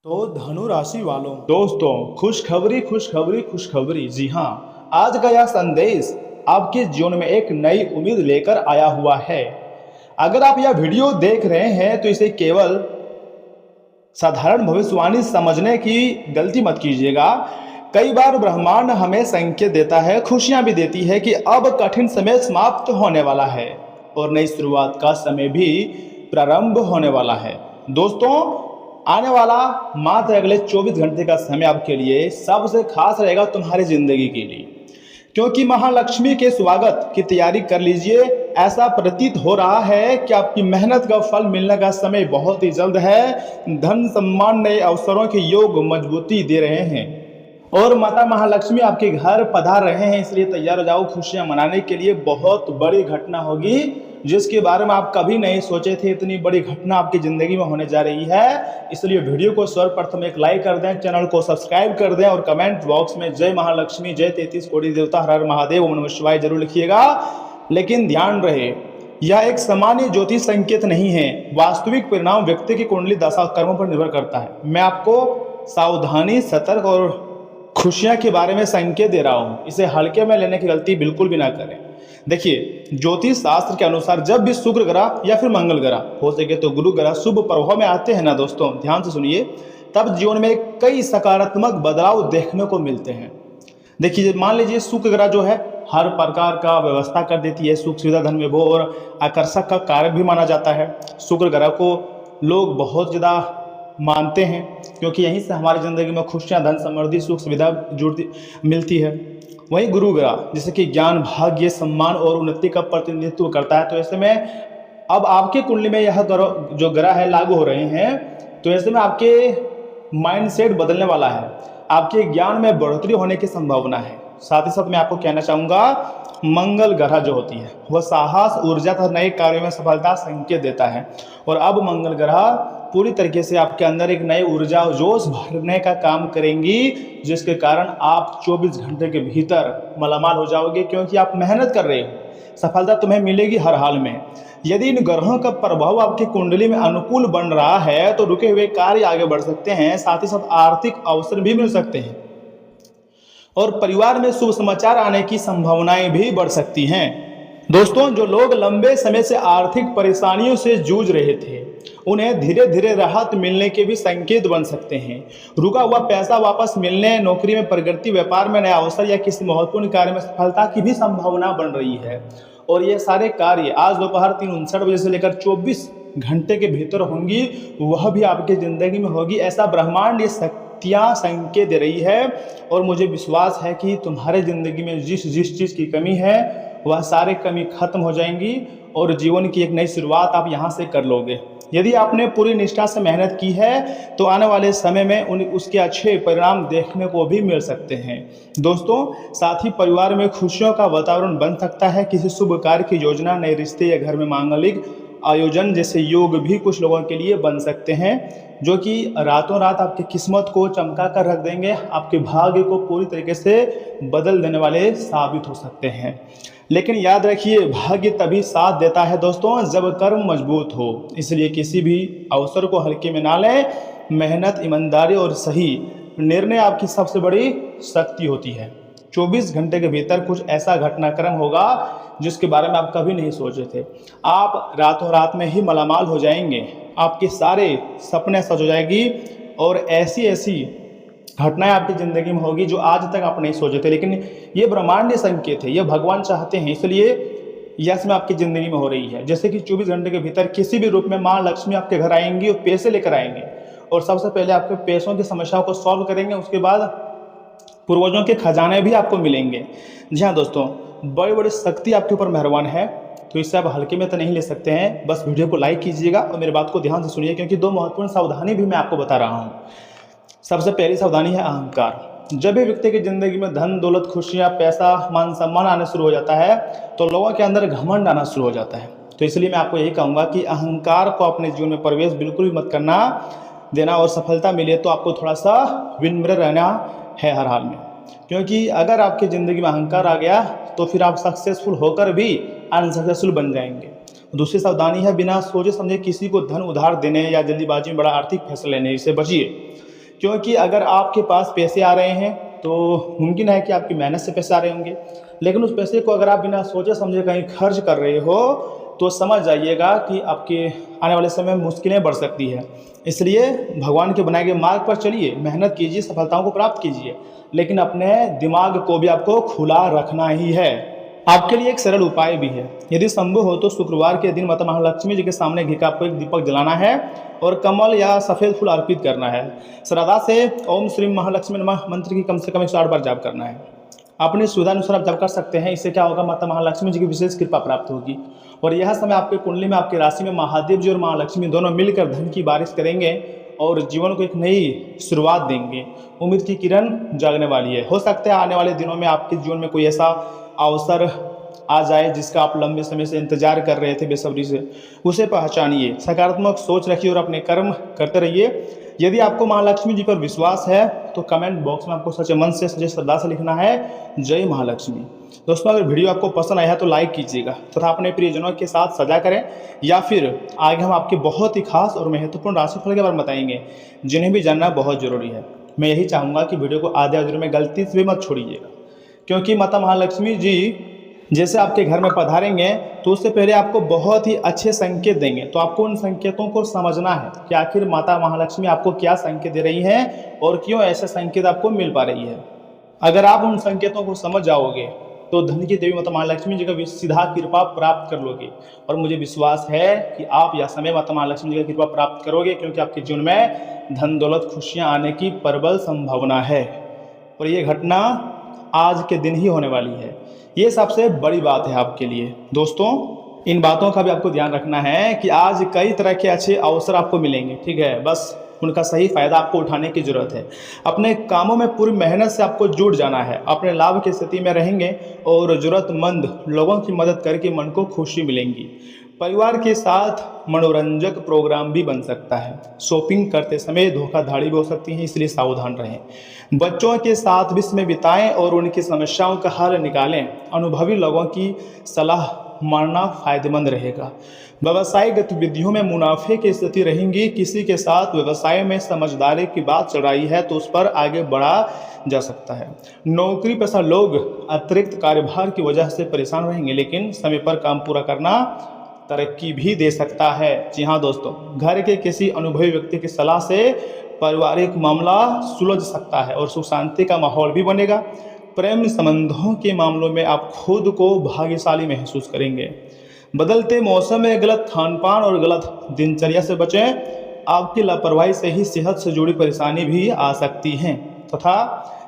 तो धनु राशि वालों दोस्तों, खुशखबरी खुशखबरी खुशखबरी। जी हाँ, आज का यह संदेश आपके जीवन में एक नई उम्मीद लेकर आया हुआ है। अगर आप यह वीडियो देख रहे हैं तो इसे केवल साधारण भविष्यवाणी समझने की गलती मत कीजिएगा। कई बार ब्रह्मांड हमें संकेत देता है, खुशियां भी देती है कि अब कठिन समय समाप्त होने वाला है और नई शुरुआत का समय भी प्रारंभ होने वाला है। दोस्तों, आने वाला मात्र अगले 24 घंटे का समय आपके लिए सबसे खास रहेगा तुम्हारी जिंदगी के लिए, क्योंकि महालक्ष्मी के स्वागत की तैयारी कर लीजिए। ऐसा प्रतीत हो रहा है कि आपकी मेहनत का फल मिलने का समय बहुत ही जल्द है। धन सम्मान नए अवसरों के योग मजबूती दे रहे हैं और माता महालक्ष्मी आपके घर पधार रहे हैं, इसलिए तैयार हो जाओ खुशियां मनाने के लिए। बहुत बड़ी घटना होगी जिसके बारे में आप कभी नहीं सोचे थे। इतनी बड़ी घटना आपकी ज़िंदगी में होने जा रही है, इसलिए वीडियो को सर्वप्रथम एक लाइक कर दें, चैनल को सब्सक्राइब कर दें और कमेंट बॉक्स में जय महालक्ष्मी, जय 33 कोटि देवता, हर हर महादेव, ओम नमः शिवाय जरूर लिखिएगा। लेकिन ध्यान रहे, यह एक सामान्य ज्योतिष संकेत नहीं है। वास्तविक परिणाम व्यक्ति की कुंडली दशा कर्मों पर निर्भर करता है। मैं आपको सावधानी, सतर्क और खुशियां के बारे में संकेत दे रहा हूं, इसे हल्के में लेने की गलती बिल्कुल भी ना करें। देखिए, ज्योतिष शास्त्र के अनुसार जब भी शुक्र ग्रह या फिर मंगल ग्रह, हो सके तो गुरु ग्रह शुभ प्रभाव में आते हैं ना दोस्तों, ध्यान से सुनिए, तब जीवन में कई सकारात्मक बदलाव देखने को मिलते हैं। देखिए, मान लीजिए शुक्र ग्रह जो है हर प्रकार का व्यवस्था कर देती है, सुख सुविधा धन में और आकर्षक का कारक भी माना जाता है। शुक्र ग्रह को लोग बहुत ज़्यादा मानते हैं क्योंकि यहीं से हमारी ज़िंदगी में खुशियाँ, धन, समृद्धि, सुख सुविधा जुड़ती मिलती है। वहीं गुरु ग्रह जैसे कि ज्ञान, भाग्य, सम्मान और उन्नति का प्रतिनिधित्व करता है। तो ऐसे में अब आपके कुंडली में यह ग्रह जो ग्रह है लागू हो रहे हैं, तो ऐसे में आपके माइंडसेट बदलने वाला है, आपके ज्ञान में बढ़ोतरी होने की संभावना है। साथ ही साथ मैं आपको कहना चाहूँगा, मंगल ग्रह जो होती है वह साहस, ऊर्जा तथा नए कार्यों में सफलता संकेत देता है। और अब मंगल ग्रह पूरी तरीके से आपके अंदर एक नई ऊर्जा और जोश भरने का काम करेंगी, जिसके कारण आप 24 घंटे के भीतर मालामाल हो जाओगे, क्योंकि आप मेहनत कर रहे हो, सफलता तुम्हें मिलेगी हर हाल में। यदि इन ग्रहों का प्रभाव आपकी कुंडली में अनुकूल बन रहा है तो रुके हुए कार्य आगे बढ़ सकते हैं, साथ ही साथ आर्थिक अवसर भी मिल सकते हैं और परिवार में शुभ समाचार आने की संभावनाएं भी बढ़ सकती हैं। दोस्तों, जो लोग लंबे समय से आर्थिक परेशानियों से जूझ रहे थे, उन्हें धीरे धीरे राहत मिलने के भी संकेत बन सकते हैं। रुका हुआ पैसा वापस मिलने, नौकरी में प्रगति, व्यापार में नया अवसर या किसी महत्वपूर्ण कार्य में सफलता की भी संभावना बन रही है। और ये सारे कार्य आज दोपहर 3:59 बजे से लेकर 24 घंटे के भीतर होंगी, वह भी आपकी जिंदगी में होगी। ऐसा ब्रह्मांड ये शक्तियाँ संकेत दे रही है और मुझे विश्वास है कि तुम्हारे जिंदगी में जिस जिस चीज़ की कमी है वह सारे कमी खत्म हो जाएंगी और जीवन की एक नई शुरुआत आप यहाँ से कर लोगे। यदि आपने पूरी निष्ठा से मेहनत की है तो आने वाले समय में उसके अच्छे परिणाम देखने को भी मिल सकते हैं। दोस्तों, साथ ही परिवार में खुशियों का वातावरण बन सकता है। किसी शुभ कार्य की योजना, नए रिश्ते या घर में मांगलिक आयोजन जैसे योग भी कुछ लोगों के लिए बन सकते हैं, जो कि रातों रात आपकी किस्मत को चमका कर रख देंगे, आपके भाग्य को पूरी तरीके से बदल देने वाले साबित हो सकते हैं। लेकिन याद रखिए, भाग्य तभी साथ देता है दोस्तों जब कर्म मजबूत हो, इसलिए किसी भी अवसर को हल्के में ना लें। मेहनत, ईमानदारी और सही निर्णय आपकी सबसे बड़ी शक्ति होती है। 24 घंटे के भीतर कुछ ऐसा घटनाक्रम होगा जिसके बारे में आप कभी नहीं सोचे थे। आप रातों रात में ही मालामाल हो जाएंगे, आपके सारे सपने सच हो जाएगी और ऐसी ऐसी घटनाएं आपकी ज़िंदगी में होगी जो आज तक आप नहीं सोचे थे। लेकिन ये ब्रह्मांडीय संकेत है, ये भगवान चाहते हैं, इसलिए यह समय आपकी ज़िंदगी में हो रही है। जैसे कि 24 घंटे के भीतर किसी भी रूप में माँ लक्ष्मी आपके घर आएंगी और पैसे लेकर आएंगे और सबसे पहले आपके पैसों की समस्याओं को सॉल्व करेंगे, उसके बाद पूर्वजों के खजाने भी आपको मिलेंगे। जी हाँ दोस्तों, बड़ी बड़ी शक्ति आपके ऊपर मेहरबान है, तो इससे आप हल्के में तो नहीं ले सकते हैं। बस वीडियो को लाइक कीजिएगा और मेरी बात को ध्यान से सुनिए, क्योंकि 2 महत्वपूर्ण सावधानी भी मैं आपको बता रहा हूँ। सबसे पहली सावधानी है अहंकार। जब भी व्यक्ति की जिंदगी में धन, दौलत, खुशियाँ, पैसा, मान सम्मान आने शुरू हो जाता है तो लोगों के अंदर घमंड आना शुरू हो जाता है। तो इसलिए मैं आपको यही कहूँगा कि अहंकार को अपने जीवन में प्रवेश बिल्कुल भी मत करना देना, और सफलता मिले तो आपको थोड़ा सा विनम्र रहना है हर हाल में, क्योंकि अगर आपकी ज़िंदगी में अहंकार आ गया तो फिर आप सक्सेसफुल होकर भी अनसक्सेसफुल बन जाएंगे। दूसरी सावधानी है, बिना सोचे समझे किसी को धन उधार देने या जल्दीबाजी में बड़ा आर्थिक फैसला लेने से बचिए। क्योंकि अगर आपके पास पैसे आ रहे हैं तो मुमकिन है कि आपकी मेहनत से पैसे आ रहे होंगे, लेकिन उस पैसे को अगर आप बिना सोचे समझे कहीं खर्च कर रहे हो तो समझ जाइएगा कि आपके आने वाले समय में मुश्किलें बढ़ सकती है। इसलिए भगवान के बनाए गए मार्ग पर चलिए, मेहनत कीजिए, सफलताओं को प्राप्त कीजिए, लेकिन अपने दिमाग को भी आपको खुला रखना ही है। आपके लिए एक सरल उपाय भी है, यदि संभव हो तो शुक्रवार के दिन माता महालक्ष्मी जी के सामने घी का आपको एक दीपक जलाना है और कमल या सफ़ेद फूल अर्पित करना है। श्रद्धा से ओम श्री महालक्ष्मी नमः मंत्र की कम से कम 108 बार जाप करना है। अपनी सुविधानुसार आप जाप कर सकते हैं। इससे क्या होगा, माता महालक्ष्मी जी की विशेष कृपा प्राप्त होगी और यह समय आपके कुंडली में, आपकी राशि में महादेव जी और महालक्ष्मी दोनों मिलकर धन की बारिश करेंगे और जीवन को एक नई शुरुआत देंगे। उम्मीद की किरण जागने वाली है। हो सकता है आने वाले दिनों में आपके जीवन में कोई ऐसा अवसर आ जाए जिसका आप लंबे समय से इंतजार कर रहे थे बेसब्री से। उसे पहचानिए, सकारात्मक सोच रखिए और अपने कर्म करते रहिए। यदि आपको महालक्ष्मी जी पर विश्वास है तो कमेंट बॉक्स में आपको सच्चे मन से, सच्चे श्रद्धा से लिखना है जय महालक्ष्मी। दोस्तों, अगर वीडियो आपको पसंद आया है तो लाइक कीजिएगा तथा अपने प्रियजनों के साथ साझा करें, या फिर आगे हम आपके बहुत ही खास और महत्वपूर्ण राशिफल के बारे में बताएंगे जिन्हें भी जानना बहुत जरूरी है। मैं यही चाहूँगा कि वीडियो को आधे अधूरे में गलती से भी मत छोड़िएगा, क्योंकि माता महालक्ष्मी जी जैसे आपके घर में पधारेंगे तो उससे पहले आपको बहुत ही अच्छे संकेत देंगे। तो आपको उन संकेतों को समझना है कि आखिर माता महालक्ष्मी आपको क्या संकेत दे रही हैं और क्यों ऐसे संकेत आपको मिल पा रही है। अगर आप उन संकेतों को समझ जाओगे तो धन की देवी माता महालक्ष्मी जी का सीधा कृपा प्राप्त कर लोगे और मुझे विश्वास है कि आप यह समय माता महालक्ष्मी जी का कृपा प्राप्त करोगे, क्योंकि आपके जीवन में धन दौलत खुशियाँ आने की प्रबल संभावना है और ये घटना आज के दिन ही होने वाली है। ये सबसे बड़ी बात है आपके लिए। दोस्तों, इन बातों का भी आपको ध्यान रखना है कि आज कई तरह के अच्छे अवसर आपको मिलेंगे, ठीक है, बस उनका सही फायदा आपको उठाने की जरूरत है। अपने कामों में पूरी मेहनत से आपको जुट जाना है, अपने लाभ की स्थिति में रहेंगे और जरूरतमंद लोगों की मदद करके मन को खुशी मिलेंगी। परिवार के साथ मनोरंजक प्रोग्राम भी बन सकता है। शॉपिंग करते समय धोखाधड़ी भी हो सकती है, इसलिए सावधान रहें। बच्चों के साथ भी समय बिताएं और उनकी समस्याओं का हल निकालें। अनुभवी लोगों की सलाह मानना फायदेमंद रहेगा। व्यवसायिक गतिविधियों में मुनाफे की स्थिति रहेंगी। किसी के साथ व्यवसाय में समझदारी की बात चल रही है तो उस पर आगे बढ़ा जा सकता है। नौकरी पेशा लोग अतिरिक्त कार्यभार की वजह से परेशान रहेंगे, लेकिन समय पर काम पूरा करना तरक्की भी दे सकता है। जी हाँ दोस्तों, घर के किसी अनुभवी व्यक्ति की सलाह से पारिवारिक मामला सुलझ सकता है और सुख शांति का माहौल भी बनेगा। प्रेम संबंधों के मामलों में आप खुद को भाग्यशाली महसूस करेंगे। बदलते मौसम में गलत खानपान और गलत दिनचर्या से बचें। आपकी लापरवाही से ही सेहत से जुड़ी परेशानी भी आ सकती हैं तथा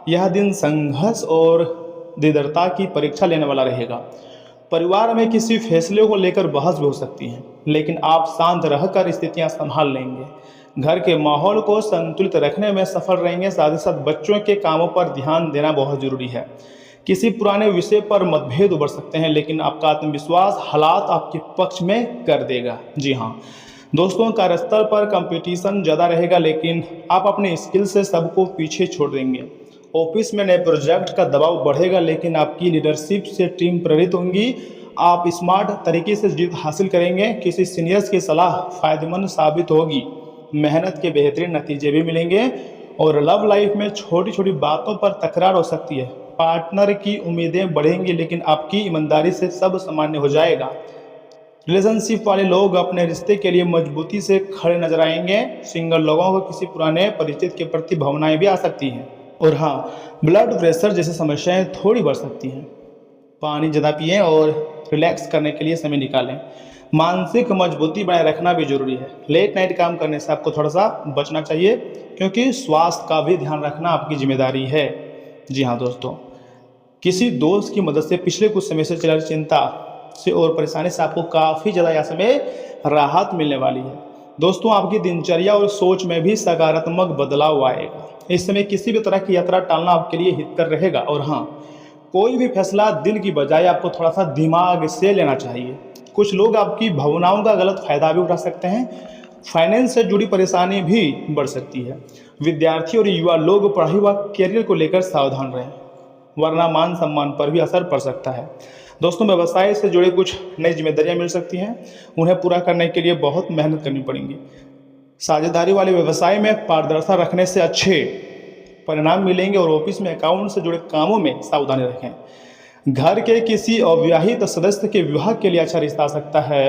यह दिन संघर्ष और दृढ़ता की परीक्षा लेने वाला रहेगा। परिवार में किसी फैसले को लेकर बहस भी हो सकती है, लेकिन आप शांत रहकर स्थितियां संभाल लेंगे। घर के माहौल को संतुलित रखने में सफल रहेंगे। साथ ही साथ बच्चों के कामों पर ध्यान देना बहुत जरूरी है। किसी पुराने विषय पर मतभेद उभर सकते हैं, लेकिन आपका आत्मविश्वास हालात आपके पक्ष में कर देगा। जी हाँ दोस्तों, कार्यस्थल पर कंपटीशन ज़्यादा रहेगा, लेकिन आप अपने स्किल से सबको पीछे छोड़ देंगे। ऑफिस में नए प्रोजेक्ट का दबाव बढ़ेगा, लेकिन आपकी लीडरशिप से टीम प्रेरित होंगी। आप स्मार्ट तरीके से जीत हासिल करेंगे। किसी सीनियर्स की सलाह फायदेमंद साबित होगी। मेहनत के बेहतरीन नतीजे भी मिलेंगे और लव लाइफ में छोटी छोटी बातों पर तकरार हो सकती है। पार्टनर की उम्मीदें बढ़ेंगी, लेकिन आपकी ईमानदारी से सब सामान्य हो जाएगा। रिलेशनशिप वाले लोग अपने रिश्ते के लिए मजबूती से खड़े नजर आएंगे। सिंगल लोगों को किसी पुराने परिचित के प्रति भावनाएं भी आ सकती हैं। और हाँ, ब्लड प्रेशर जैसी समस्याएं थोड़ी बढ़ सकती हैं। पानी ज़्यादा पिएं और रिलैक्स करने के लिए समय निकालें। मानसिक मजबूती बनाए रखना भी जरूरी है। लेट नाइट काम करने से आपको थोड़ा सा बचना चाहिए, क्योंकि स्वास्थ्य का भी ध्यान रखना आपकी जिम्मेदारी है। जी हाँ दोस्तों, किसी दोस्त की मदद से पिछले कुछ समय से चल रही चिंता से और परेशानी से आपको काफ़ी ज़्यादा यह समय राहत मिलने वाली है। दोस्तों, आपकी दिनचर्या और सोच में भी सकारात्मक बदलाव आएगा। इस समय किसी भी तरह की यात्रा टालना आपके लिए हितकर रहेगा। और हाँ, कोई भी फैसला दिल की बजाय आपको थोड़ा सा दिमाग से लेना चाहिए। कुछ लोग आपकी भावनाओं का गलत फायदा भी उठा सकते हैं। फाइनेंस से जुड़ी परेशानी भी बढ़ सकती है। विद्यार्थी और युवा लोग पढ़ाई व करियर को लेकर सावधान रहें, वरना मान सम्मान पर भी असर पड़ सकता है। दोस्तों, व्यवसाय से जुड़े कुछ नई जिम्मेदारियां मिल सकती हैं। उन्हें पूरा करने के लिए बहुत मेहनत करनी पड़ेंगी। साझेदारी वाले व्यवसाय में पारदर्शिता रखने से अच्छे परिणाम मिलेंगे और ऑफिस में अकाउंट से जुड़े कामों में सावधानी रखें। घर के किसी अविवाहित सदस्य के विवाह के लिए अच्छा रिश्ता आ सकता है।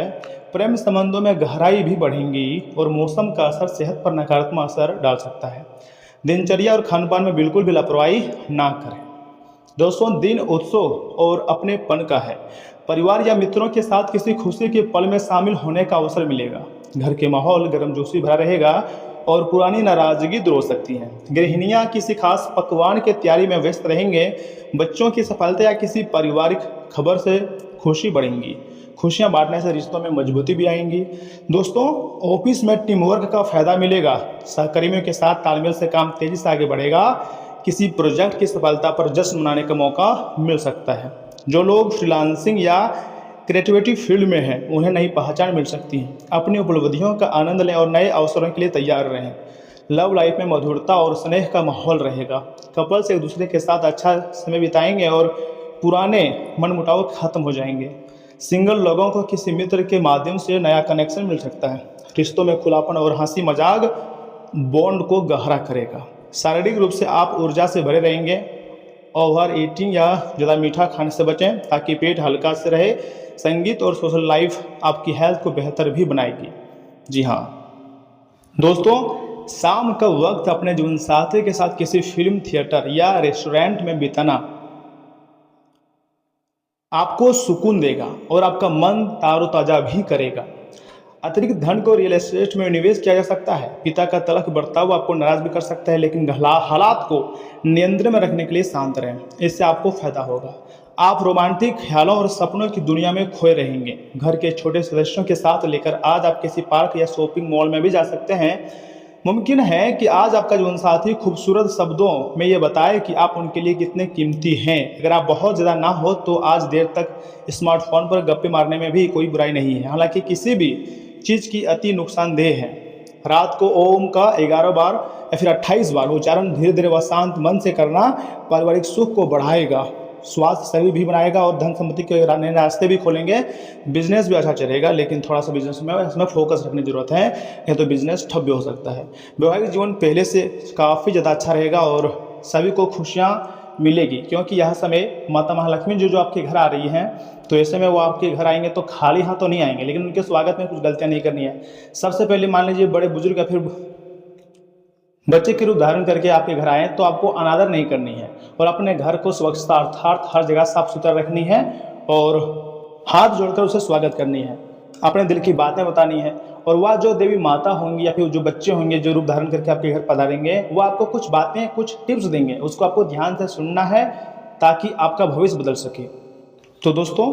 प्रेम संबंधों में गहराई भी बढ़ेंगी और मौसम का असर सेहत पर नकारात्मक असर डाल सकता है। दिनचर्या और खानपान में बिल्कुल भी लापरवाही ना करें। दोस्तों, दिन उत्सव और अपनेपन का है। परिवार या मित्रों के साथ किसी खुशी के पल में शामिल होने का अवसर मिलेगा। घर के माहौल गर्मजोशी भरा रहेगा और पुरानी नाराजगी दूर हो सकती है। गृहिणियां किसी खास पकवान की तैयारी में व्यस्त रहेंगे। बच्चों की सफलता या किसी पारिवारिक खबर से खुशी बढ़ेंगी। खुशियां बांटने से रिश्तों में मजबूती भी आएंगी। दोस्तों, ऑफिस में टीम वर्क का फायदा मिलेगा। सहकर्मियों के साथ तालमेल से काम तेजी से आगे बढ़ेगा। किसी प्रोजेक्ट की सफलता पर जश्न मनाने का मौका मिल सकता है। जो लोग फ्रीलांसिंग या क्रिएटिविटी फील्ड में हैं, उन्हें नई पहचान मिल सकती है। अपनी उपलब्धियों का आनंद लें और नए अवसरों के लिए तैयार रहें। लव लाइफ में मधुरता और स्नेह का माहौल रहेगा। कपल्स एक दूसरे के साथ अच्छा समय बिताएंगे और पुराने मनमुटाव खत्म हो जाएंगे। सिंगल लोगों को किसी मित्र के माध्यम से नया कनेक्शन मिल सकता है। रिश्तों में खुलापन और हंसी मजाक बॉन्ड को गहरा करेगा। शारीरिक रूप से आप ऊर्जा से भरे रहेंगे। ओवर ईटिंग या ज़्यादा मीठा खाने से बचें ताकि पेट हल्का से रहे। संगीत और सोशल लाइफ आपकी हेल्थ को बेहतर भी बनाएगी। जी हाँ दोस्तों, शाम का वक्त अपने जीवनसाथी के साथ किसी फिल्म, थिएटर या रेस्टोरेंट में बिताना आपको सुकून देगा और आपका मन तारोताजा भी करेगा। अतिरिक्त धन को रियल एस्टेट में निवेश किया जा सकता है। पिता का तलख बर्ताव आपको नाराज भी कर सकता है, लेकिन हालात को नियंत्रण में रखने के लिए शांत रहें। इससे आपको फायदा होगा। आप रोमांटिक ख्यालों और सपनों की दुनिया में खोए रहेंगे। घर के छोटे सदस्यों के साथ लेकर आज आप किसी पार्क या शॉपिंग मॉल में भी जा सकते हैं। मुमकिन है कि आज आपका जीवनसाथी खूबसूरत शब्दों में ये बताए कि आप उनके लिए कितने कीमती हैं। अगर आप बहुत ज़्यादा ना हो तो आज देर तक स्मार्टफोन पर गप्पे मारने में भी कोई बुराई नहीं है। हालांकि किसी भी चीज़ की अति नुकसानदेह है। रात को ओम का 11 बार या फिर 28 बार उच्चारण धीरे धीरे व शांत मन से करना पारिवारिक सुख को बढ़ाएगा, स्वास्थ्य शरीर भी बनाएगा और धन संपत्ति के नए रास्ते भी खोलेंगे। बिजनेस भी अच्छा चलेगा, लेकिन थोड़ा सा बिजनेस में इसमें फोकस रखने की जरूरत है, नहीं तो बिजनेस ठप भी हो सकता है। वैवाहिक जीवन पहले से काफ़ी ज़्यादा अच्छा रहेगा और सभी को खुशियाँ मिलेगी, क्योंकि यह समय माता महालक्ष्मी जो आपके घर आ रही हैं, तो ऐसे में वो आपके घर आएंगे तो खाली हाथ तो नहीं आएंगे, लेकिन उनके स्वागत में कुछ गलतियाँ नहीं करनी है। सबसे पहले मान लीजिए बड़े बुजुर्ग या फिर बच्चे के रूप धारण करके आपके घर आए तो आपको अनादर नहीं करनी है और अपने घर को स्वच्छता अर्थात हर जगह साफ सुथरा रखनी है और हाथ जोड़कर उसे स्वागत करनी है। अपने दिल की बातें बतानी है और वह जो देवी माता होंगी या फिर जो बच्चे होंगे जो रूप धारण करके आपके घर पधारेंगे, वो आपको कुछ बातें, कुछ टिप्स देंगे। उसको आपको ध्यान से सुनना है ताकि आपका भविष्य बदल सके। तो दोस्तों,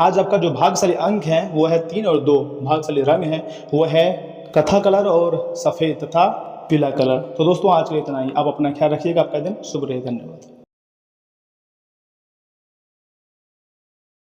आज आपका जो भाग्यशाली अंक है वो है 3 और 2। भाग्यशाली रंग है वो है कथा कलर और सफ़ेद तथा पीला कलर। तो दोस्तों, आज के लिए इतना ही। आप अपना ख्याल रखिएगा। आपका दिन शुभ रहे। धन्यवाद।